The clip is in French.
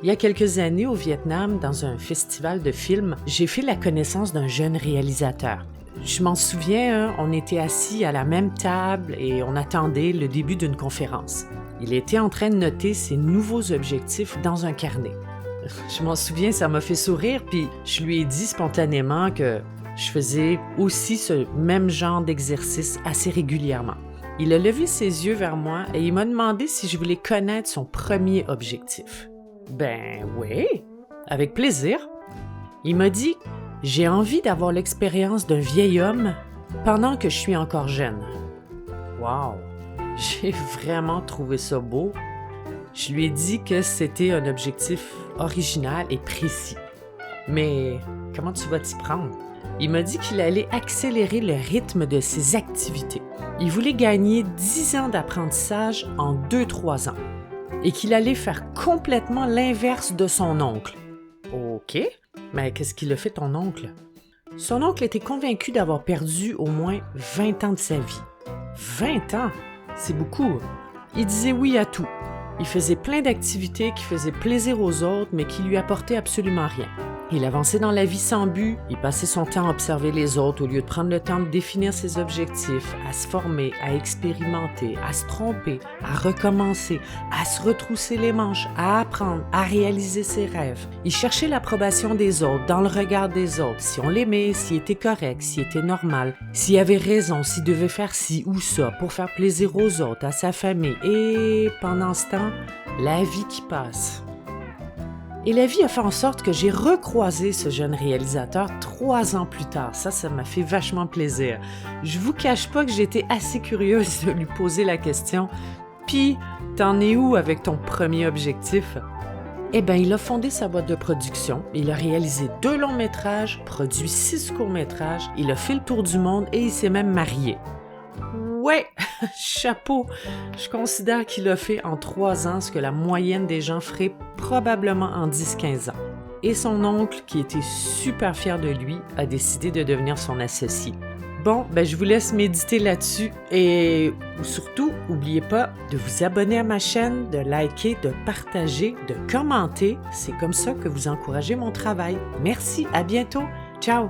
Il y a quelques années au Vietnam, dans un festival de films, j'ai fait la connaissance d'un jeune réalisateur. Je m'en souviens, on était assis à la même table et on attendait le début d'une conférence. Il était en train de noter ses nouveaux objectifs dans un carnet. Je m'en souviens, ça m'a fait sourire, puis je lui ai dit spontanément que je faisais aussi ce même genre d'exercice assez régulièrement. Il a levé ses yeux vers moi et il m'a demandé si je voulais connaître son premier objectif. Ben oui, avec plaisir. Il m'a dit « J'ai envie d'avoir l'expérience d'un vieil homme pendant que je suis encore jeune. » Wow! J'ai vraiment trouvé ça beau. Je lui ai dit que c'était un objectif original et précis. Mais comment tu vas t'y prendre? Il m'a dit qu'il allait accélérer le rythme de ses activités. Il voulait gagner 10 ans d'apprentissage en 2-3 ans et qu'il allait faire complètement l'inverse de son oncle. OK, mais qu'est-ce qu'il a fait ton oncle? Son oncle était convaincu d'avoir perdu au moins 20 ans de sa vie. 20 ans? C'est beaucoup. Il disait oui à tout. Il faisait plein d'activités qui faisaient plaisir aux autres, mais qui lui apportaient absolument rien. Il avançait dans la vie sans but, il passait son temps à observer les autres au lieu de prendre le temps de définir ses objectifs, à se former, à expérimenter, à se tromper, à recommencer, à se retrousser les manches, à apprendre, à réaliser ses rêves. Il cherchait l'approbation des autres, dans le regard des autres, si on l'aimait, s'il était correct, s'il était normal, s'il avait raison, s'il devait faire ci ou ça pour faire plaisir aux autres, à sa famille. Et pendant ce temps, la vie qui passe. Et la vie a fait en sorte que j'ai recroisé ce jeune réalisateur 3 ans plus tard. Ça m'a fait vachement plaisir. Je vous cache pas que j'étais assez curieuse de lui poser la question « Puis, t'en es où avec ton premier objectif? » Eh bien, il a fondé sa boîte de production, il a réalisé 2 longs métrages, produit 6 courts-métrages, il a fait le tour du monde et il s'est même marié. Ouais, chapeau! Je considère qu'il a fait en 3 ans ce que la moyenne des gens ferait probablement en 10-15 ans. Et son oncle, qui était super fier de lui, a décidé de devenir son associé. Bon, je vous laisse méditer là-dessus et surtout, n'oubliez pas de vous abonner à ma chaîne, de liker, de partager, de commenter. C'est comme ça que vous encouragez mon travail. Merci, à bientôt. Ciao!